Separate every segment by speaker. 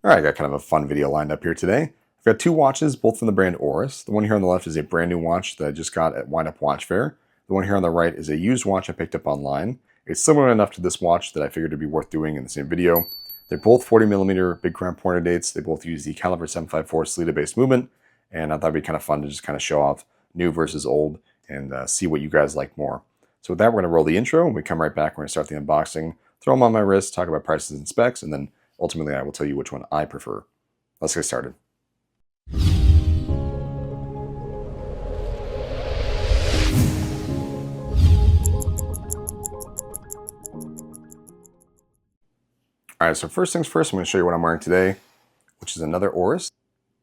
Speaker 1: All right, I got kind of a fun video lined up here today. I've got two watches, both from the brand Oris. The one here on the left is a brand new watch that I just got at WindUp Watch Fair. The one here on the right is a used watch I picked up online. It's similar enough to this watch that I figured it'd be worth doing in the same video. They're both 40mm Big Crown pointer dates. They both use the caliber 754 Sellita based movement, and I thought it'd be kind of fun to just kind of show off new versus old and see what you guys like more. So with that, we're going to roll the intro. When we come right back, we're going to start the unboxing, throw them on my wrist, talk about prices and specs, and then ultimately I will tell you which one I prefer. Let's get started. All right, so first things first, I'm going to show you what I'm wearing today, which is another Oris,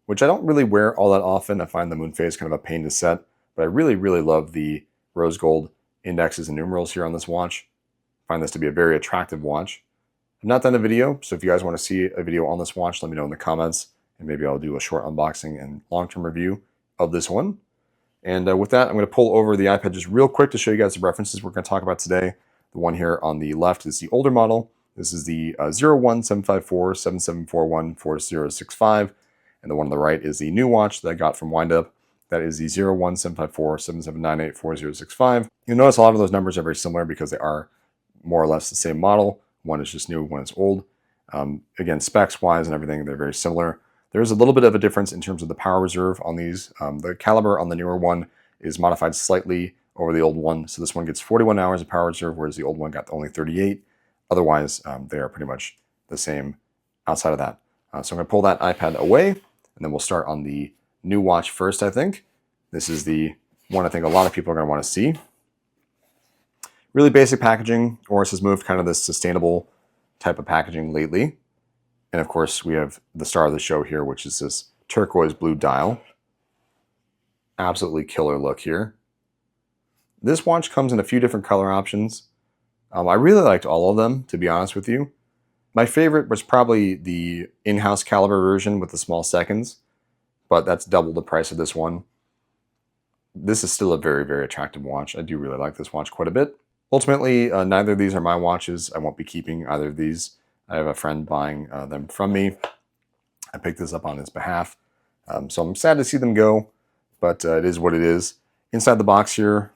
Speaker 1: which I don't really wear all that often. I find the moon phase kind of a pain to set, but I really, really love the rose gold indexes and numerals here on this watch. I find this to be a very attractive watch. I've not done a video, so if you guys want to see a video on this watch, let me know in the comments, and maybe I'll do a short unboxing and long-term review of this one. And with that, I'm going to pull over the iPad just real quick to show you guys the references we're going to talk about today. The one here on the left is the older model. This is the 01754-7741-4065, and the one on the right is the new watch that I got from WindUp. That is the 01754-7798-4065. You'll notice a lot of those numbers are very similar because they are more or less the same model. One is just new, one is old. Again, specs-wise and everything, they're very similar. There's a little bit of a difference in terms of the power reserve on these. The caliber on the newer one is modified slightly over the old one. So this one gets 41 hours of power reserve, whereas the old one got only 38. Otherwise, they are pretty much the same outside of that. So I'm going to pull that iPad away, and then we'll start on the new watch first, I think. This is the one I think a lot of people are going to want to see. Really basic packaging. Oris has moved kind of this sustainable type of packaging lately. And of course, we have the star of the show here, which is this turquoise blue dial. Absolutely killer look here. This watch comes in a few different color options. I really liked all of them, to be honest with you. My favorite was probably the in-house caliber version with the small seconds, but that's double the price of this one. This is still a very, very attractive watch. I do really like this watch quite a bit. Ultimately, neither of these are my watches. I won't be keeping either of these. I have a friend buying them from me. I picked this up on his behalf. So I'm sad to see them go, but it is what it is. Inside the box here,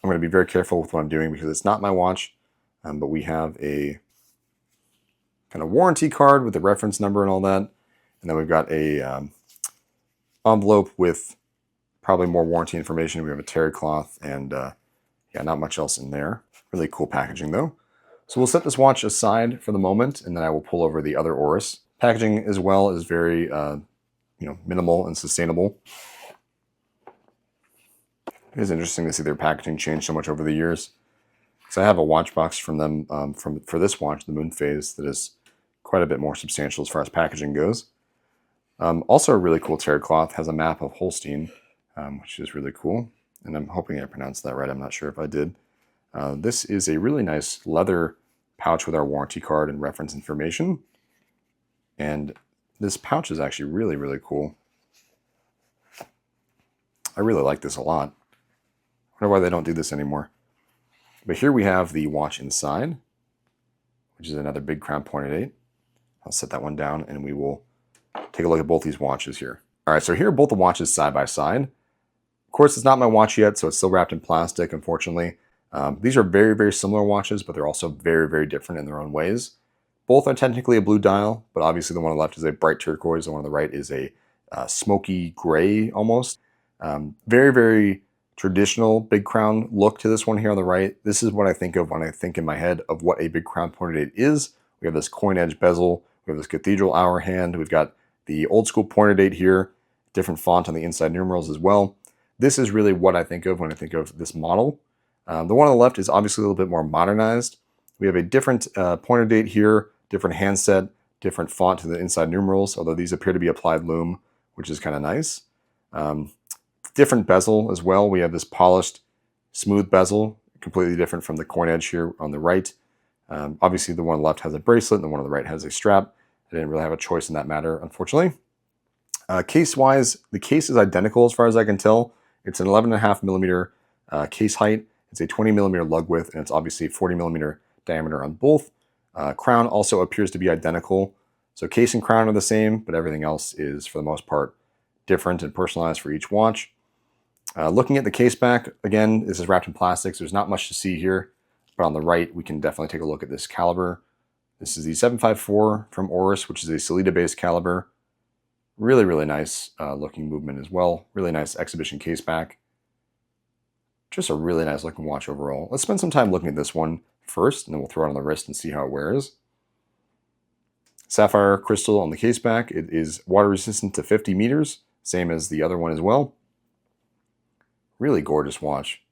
Speaker 1: I'm going to be very careful with what I'm doing because it's not my watch, but we have a kind of warranty card with the reference number and all that. And then we've got a envelope with probably more warranty information. We have a terry cloth and yeah, not much else in there. Really cool packaging though. So we'll set this watch aside for the moment, and then I will pull over the other Oris. Packaging as well is very minimal and sustainable. It is interesting to see their packaging change so much over the years. So I have a watch box from them for this watch, the Moon Phase, that is quite a bit more substantial as far as packaging goes. Also a really cool terry cloth, has a map of Holstein, which is really cool. And I'm hoping I pronounced that right. I'm not sure if I did. This is a really nice leather pouch with our warranty card and reference information. And this pouch is actually really, really cool. I really like this a lot. I wonder why they don't do this anymore. But here we have the watch inside, which is another Big Crown pointer date. I'll set that one down and we will take a look at both these watches here. All right, so here are both the watches side by side. Of course, it's not my watch yet, so it's still wrapped in plastic, unfortunately. These are very, very similar watches, but they're also very, very different in their own ways. Both are technically a blue dial, but obviously the one on the left is a bright turquoise, the one on the right is a smoky gray almost. Very, very traditional Big Crown look to this one here on the right. This is what I think of when I think in my head of what a Big Crown pointer date is. We have this coin edge bezel, we have this cathedral hour hand, we've got the old school pointer date here, different font on the inside numerals as well. This is really what I think of when I think of this model. The one on the left is obviously a little bit more modernized. We have a different pointer date here, different handset, different font to the inside numerals, although these appear to be applied lume, which is kind of nice. Different bezel as well. We have this polished, smooth bezel, completely different from the coin edge here on the right. Obviously, the one on the left has a bracelet, and the one on the right has a strap. I didn't really have a choice in that matter, unfortunately. Case-wise, the case is identical as far as I can tell. It's an 11.5mm case height. It's a 20mm lug width, and it's obviously 40mm diameter on both. Crown also appears to be identical. So case and crown are the same, but everything else is, for the most part, different and personalized for each watch. Looking at the case back, again, this is wrapped in plastics. There's not much to see here, but on the right, we can definitely take a look at this caliber. This is the 754 from Oris, which is a Sellita-based caliber. Really, really nice looking movement as well. Really nice exhibition case back. Just a really nice looking watch overall. Let's spend some time looking at this one first, and then we'll throw it on the wrist and see how it wears. Sapphire crystal on the case back. It is water resistant to 50 meters, same as the other one as well. Really gorgeous watch.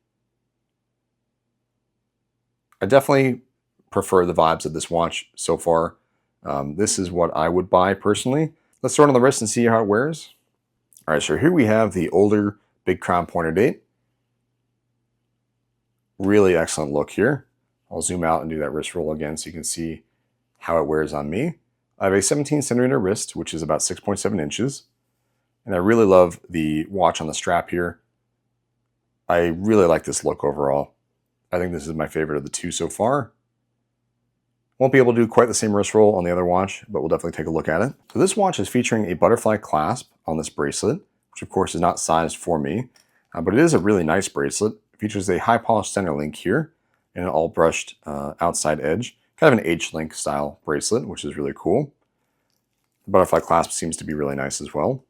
Speaker 1: I definitely prefer the vibes of this watch so far. This is what I would buy personally. Let's throw it on the wrist and see how it wears. All right, so here we have the older Big Crown pointer date. Really excellent look here. I'll zoom out and do that wrist roll again so you can see how it wears on me. I have a 17 centimeter wrist, which is about 6.7 inches. And I really love the watch on the strap here. I really like this look overall. I think this is my favorite of the two so far. Won't be able to do quite the same wrist roll on the other watch, but we'll definitely take a look at it. So this watch is featuring a butterfly clasp on this bracelet, which of course is not sized for me, but it is a really nice bracelet. It features a high polished center link here and an all brushed outside edge, kind of an H-link style bracelet, which is really cool. The butterfly clasp seems to be really nice as well.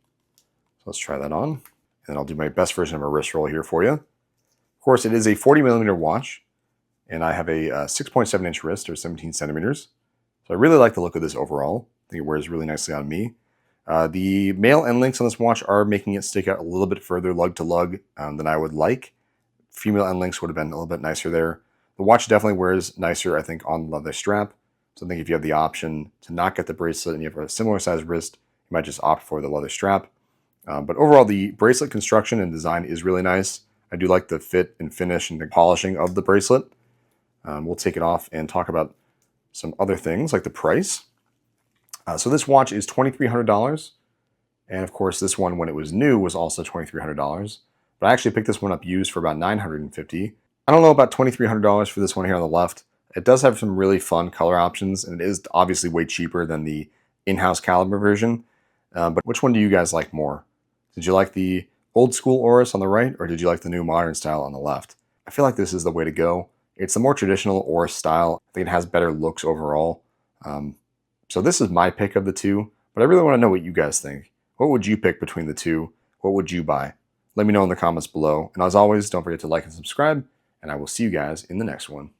Speaker 1: So let's try that on. And I'll do my best version of a wrist roll here for you. Of course, it is a 40 millimeter watch, and I have a 6.7 inch wrist, or 17 centimeters. So I really like the look of this overall. I think it wears really nicely on me. The male end links on this watch are making it stick out a little bit further lug to lug than I would like. Female end links would have been a little bit nicer there. The watch definitely wears nicer, I think, on the leather strap. So I think if you have the option to not get the bracelet and you have a similar size wrist, you might just opt for the leather strap. But overall, the bracelet construction and design is really nice. I do like the fit and finish and the polishing of the bracelet. We'll take it off and talk about some other things like the price. So this watch is $2,300. And of course, this one, when it was new, was also $2,300. But I actually picked this one up used for about $950. I don't know about $2,300 for this one here on the left. It does have some really fun color options, and it is obviously way cheaper than the in-house caliber version. But which one do you guys like more? Did you like the old school Oris on the right, or did you like the new modern style on the left? I feel like this is the way to go. It's the more traditional Oris style. I think it has better looks overall. So this is my pick of the two, but I really want to know what you guys think. What would you pick between the two? What would you buy? Let me know in the comments below. And as always, don't forget to like and subscribe, and I will see you guys in the next one.